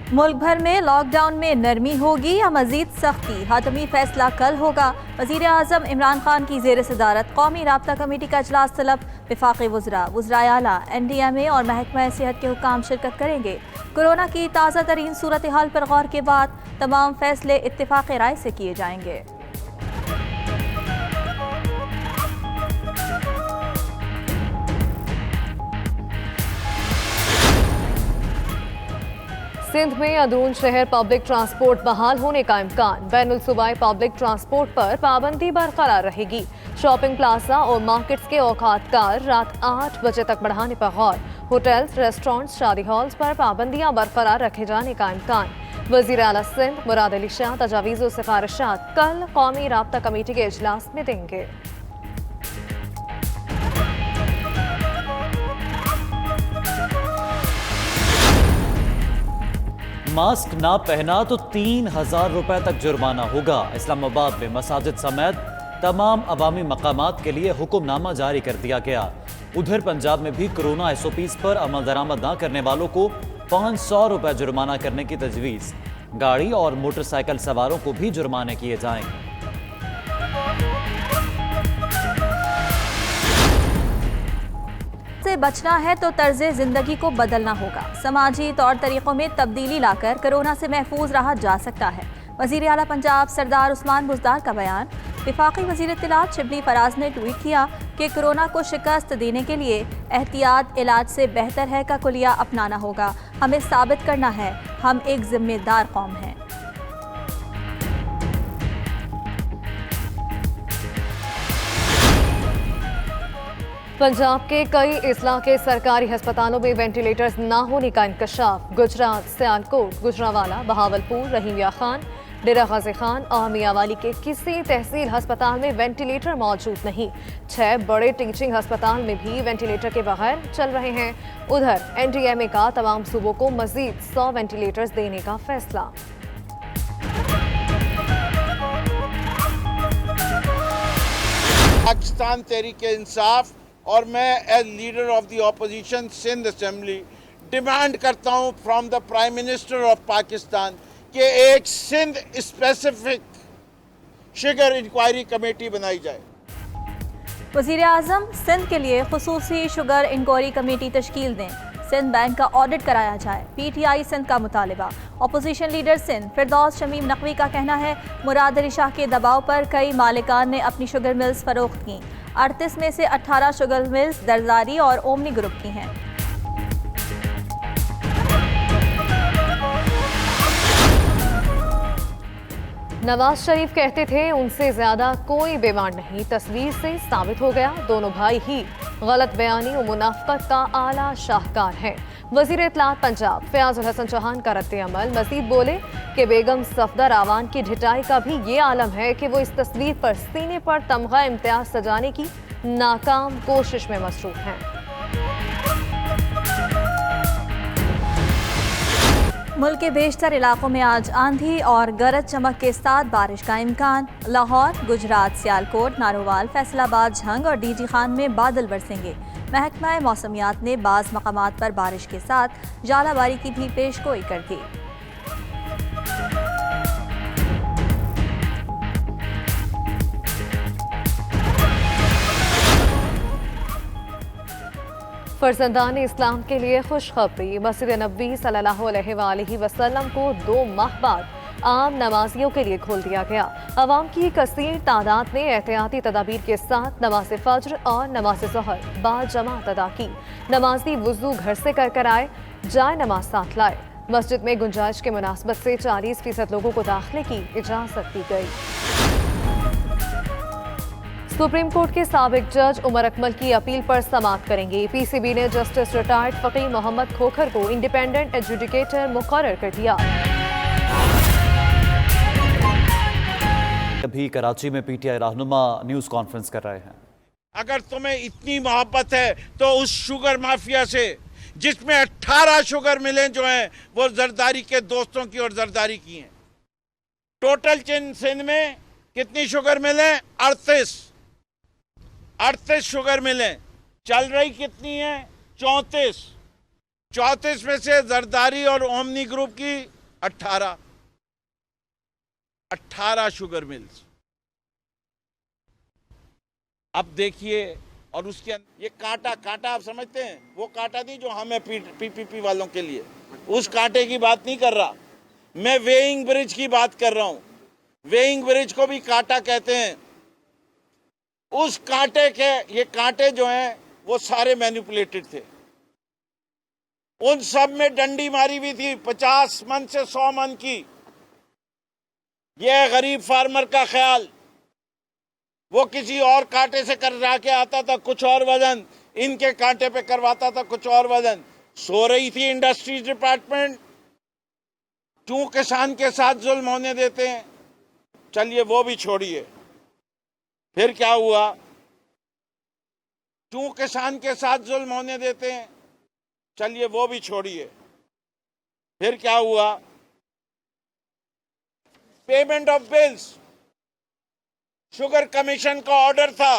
मुल्क भर में लॉकडाउन में नरमी होगी या मजीद सख्ती, हतमी फैसला कल होगा। वज़ीर आज़म इमरान खान की ज़ेर सदारत कौमी राब्ता कमेटी का इजलास तलब। वफाक़ी वज़राए आला, NDMA और महकमा सेहत के हुक्काम शिरकत करेंगे। कोरोना की ताज़ा तरीन सूरत हाल पर गौर के बाद तमाम फैसले इत्तेफाक़ राय से किए जाएंगे। सिंध में अंदरून शहर पब्लिक ट्रांसपोर्ट बहाल होने का इम्कान। बैनुल सूबाई पब्लिक ट्रांसपोर्ट पर पाबंदी बरकरार रहेगी। शॉपिंग प्लाजा और मार्केट्स के औकात कार रात 8 बजे तक बढ़ाने पर गौर। होटल्स, रेस्टोरेंट्स, शादी हॉल्स पर पाबंदियां बरकरार रखे जाने का इम्कान। वज़ीर आला सिंध मुराद अली शाह तजावीज़ और सिफारिशात कल कौमी राब्ता कमेटी के इजलास में देंगे। मास्क ना पहना तो 3000 रुपए तक जुर्माना होगा। इस्लामाबाद में मसाजिद समेत तमाम अवामी मकामात के लिए हुक्मनामा जारी कर दिया गया। उधर पंजाब में भी कोरोना SOPs पर अमल दरामद न करने वालों को 500 रुपए जुर्माना करने की तजवीज़। गाड़ी और मोटरसाइकिल सवारों को भी जुर्माने किए जाएंगे। से बचना है तो तर्ज जिंदगी को बदलना होगा। समाजी तौर तरीकों में तब्दीली लाकर कोरोना से महफूज रहा जा सकता है। वज़ीर आला पंजाब सरदार उस्मान बुज़दार का बयान। वफाकी वज़ीर इत्तलात शिबली फराज ने ट्वीट किया कि कोरोना को शिकस्त देने के लिए एहतियात इलाज से बेहतर है का कुलिया अपनाना होगा। हमें साबित करना है हम एक जिम्मेदार कौम हैं। पंजाब के कई इस्लाह के सरकारी अस्पतालों में वेंटिलेटर्स न होने का इंकशाफ। गुजरात, सियालकोट, गुजरावाला, बहावलपुर, रहीमिया खान, डेरा गाजी खान और मियांवाली के किसी तहसील अस्पताल में वेंटिलेटर मौजूद नहीं। 6 बड़े टीचिंग अस्पताल में भी वेंटिलेटर के बगैर चल रहे हैं। उधर NDMA का तमाम सूबों को मजीद 100 वेंटिलेटर्स देने का फैसला। पाकिस्तान तहरीक-ए-इंसाफ और मैं as leader of the opposition Sindh assembly demand करता हूं from the prime minister of Pakistan कि एक Sindh specific sugar inquiry committee बनाई जाए। वज़ीर आज़म सिंध के लिए खुसूसी शुगर इंक्वायरी कमेटी तश्कील दें। सिंध बैंक का ऑडिट कराया जाए। PTI सिंध का मुतालिबा। अपोजिशन लीडर सिंध फिरदौस शमीम नकवी का कहना है मुराद अली शाह के दबाव पर कई मालिकान ने अपनी शुगर मिल्स फरोख्त की। 38 में से 18 शुगर मिल्स दरदारी और ओमनी ग्रुप की हैं। नवाज शरीफ कहते थे उनसे ज्यादा कोई बेईमान नहीं। तस्वीर से साबित हो गया दोनों भाई ही गलत बयानी और मुनाफकत का आला शाहकार हैं। वजीर इत्तलात पंजाब फयाजुल हसन चौहान का रद्द अमल। मजीद बोले कि बेगम सफदर आवान की ढिठाई का भी ये आलम है कि वो इस तस्वीर पर सीने पर तमगा इम्तियाज सजाने की नाकाम कोशिश में मसरूफ हैं। मुल्क के बेशतर इलाकों में आज आंधी और गरज चमक के साथ बारिश का इम्कान। लाहौर, गुजरात, सियालकोट, नारोवाल, फैसलाबाद, झंग और DG खान में बादल बरसेंगे। महकमा मौसमियात ने बाज़ मकामात पर बारिश के साथ जालाबारी की भी पेशगोई कर दी। फर्जंदान इस्लाम के लिए खुशखबरी। मस्जिद नबवी सल्लल्लाहु अलैहि वसल्लम को 2 माह बाद आम नमाजियों के लिए खोल दिया गया। अवाम की कसीर तादाद ने एहतियाती तदाबीर के साथ नमाज फज्र और नमाज ज़ोहर बाजमात अदा की। नमाजी वुज़ू घर से कर आए, जाए नमाज साथ लाए। मस्जिद में गुंजाइश के मुनासबत से 40% लोगों को दाखिले की इजाज़त दी गई। सुप्रीम कोर्ट के साबिक जज उमर अकमल की अपील पर समाअत करेंगे। PCB ने जस्टिस रिटायर्ड फकीह मोहम्मद खोखर को इंडिपेंडेंट एडजुडिकेटर मुकर्रर कर दिया। अभी कराची में PTI रहनुमा न्यूज़ कॉन्फ्रेंस कर रहे हैं। अगर तुम्हें इतनी मोहब्बत है तो उस शुगर माफिया से जिसमें 18 शुगर मिलें जो हैं वो जरदारी के दोस्तों की और जरदारी की हैं। टोटल सिंध में कितनी शुगर मिलें? 38 शुगर मिलें। चल रही कितनी है? 34 में से जरदारी और ओमनी ग्रुप की 18 शुगर मिल्स। अब देखिए, और उसके ये कांटा आप समझते हैं, वो कांटा नहीं जो हमें पीपीपी वालों के लिए, उस कांटे की बात नहीं कर रहा मैं, वेइंग ब्रिज की बात कर रहा हूं। वेइंग ब्रिज को भी कांटा कहते हैं। उस कांटे के, ये कांटे जो हैं वो सारे मैनिपुलेटेड थे। उन सब में डंडी मारी हुई थी 50 मन से 100 मन की। यह गरीब फार्मर का ख्याल, वो किसी और कांटे से करवा के आता था कुछ और वजन, इनके कांटे पे करवाता था कुछ और वजन। सो रही थी इंडस्ट्रीज डिपार्टमेंट, क्यों किसान के साथ जुल्म होने देते हैं। चलिए वो भी छोड़िए, फिर क्या हुआ, क्यों किसान के साथ जुल्म होने देते हैं, चलिए वो भी छोड़िए, फिर क्या हुआ, payment of bills. Sugar commission का ऑर्डर था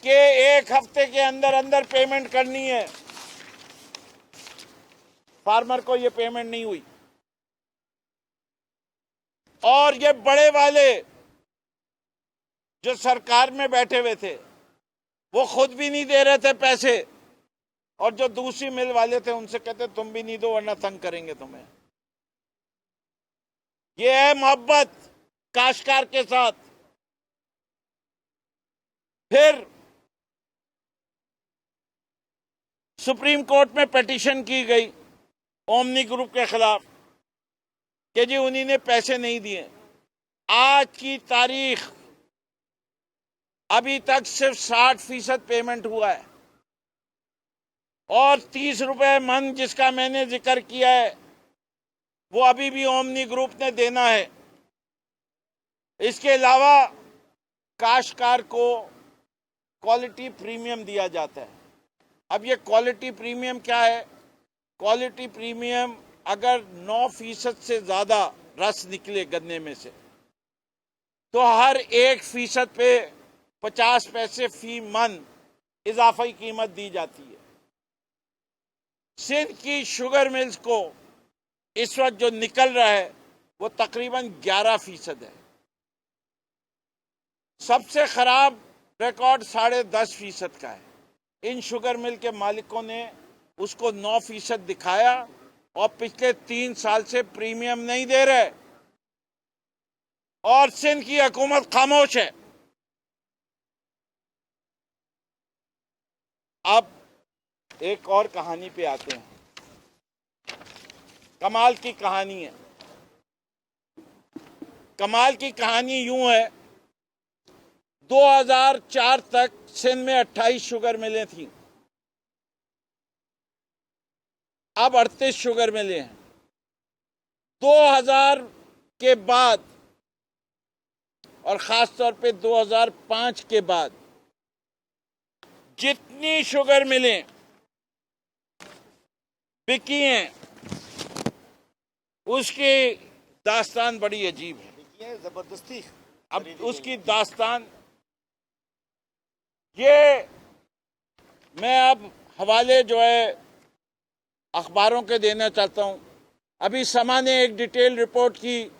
कि 1 हफ्ते के अंदर अंदर पेमेंट करनी है। फार्मर को ये पेमेंट नहीं हुई, और ये बड़े वाले जो सरकार में बैठे हुए थे वो खुद भी नहीं दे रहे थे पैसे, और जो दूसरी मिल वाले थे उनसे कहते तुम भी नहीं दो वरना तंग करेंगे तुम्हें। ये है मोहब्बत काश्तकार के साथ। फिर सुप्रीम कोर्ट में पिटीशन की गई ओमनी ग्रुप के खिलाफ कि जी उन्हीं ने पैसे नहीं दिए। आज की तारीख अभी तक सिर्फ 60% पेमेंट हुआ है, और 30 रुपए मन जिसका मैंने जिक्र किया है वो अभी भी ओमनी ग्रुप ने देना है। इसके अलावा काश्तकार को क्वालिटी प्रीमियम दिया जाता है। अब ये क्वालिटी प्रीमियम क्या है? क्वालिटी प्रीमियम अगर 9% से ज्यादा रस निकले गन्ने में से तो हर 1% पे 50 पैसे फी मन इजाफी कीमत दी जाती है। सिंध की शुगर मिल्स को इस वक्त जो निकल रहा है वो तकरीबन 11% है। सबसे खराब रिकॉर्ड 10.5% का है। इन शुगर मिल के मालिकों ने उसको 9% दिखाया और पिछले 3 साल से प्रीमियम नहीं दे रहे, और सिंध की हुकूमत खामोश है। अब एक और कहानी पे आते हैं। कमाल की कहानी है। कमाल की कहानी यूं है, 2004 तक सिंध में 28 शुगर मिलें थी, अब 38 शुगर मिले हैं। 2000 के बाद और खास तौर पे 2005 के बाद जितनी शुगर मिलें बिकी हैं उसकी दास्तान बड़ी अजीब है। जबरदस्ती अब उसकी दास्तान ये मैं अब हवाले जो है अखबारों के देना चाहता हूं। अभी समा ने एक डिटेल रिपोर्ट की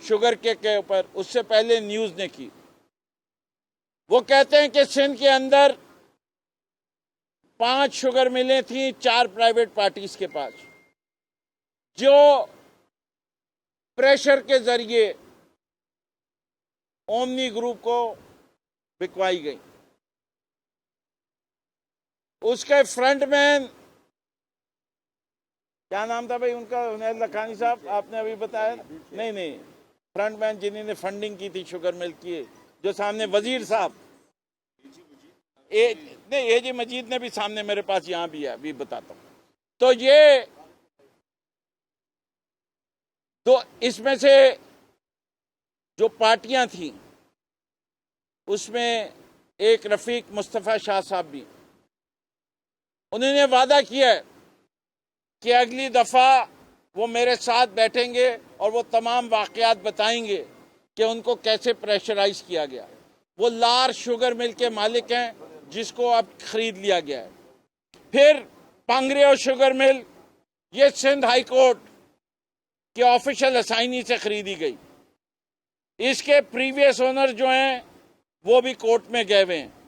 शुगर के ऊपर, उससे पहले न्यूज ने की। वो कहते हैं कि सिंध के अंदर 5 शुगर मिलें थी 4 प्राइवेट पार्टीज के पास, जो प्रेशर के जरिए ओमनी ग्रुप को बिकवाई गई। उसके फ्रंटमैन, क्या नाम था भाई उनका? उनैल लखानी साहब, आपने अभी बताया। नहीं, फ्रंटमैन जिन्होंने फंडिंग की थी शुगर मिल की, जो सामने वजीर साहब, एजी मजीद ने भी सामने मेरे पास यहां भी है, अभी बताता हूं। तो ये तो इसमें से जो पार्टियां थी उसमें एक रफीक मुस्तफ़ा शाह साहब भी, उन्होंने वादा किया है कि अगली दफा वो मेरे साथ बैठेंगे और वो तमाम वाकयात बताएंगे कि उनको कैसे प्रेशराइज किया गया। वो लार शुगर मिल के मालिक हैं जिसको अब खरीद लिया गया है। फिर पांगरेव शुगर मिल, ये सिंध हाई कोर्ट कि ऑफिशियल असाइनी से खरीदी गई। इसके प्रीवियस ओनर जो हैं वो भी कोर्ट में गए हुए हैं।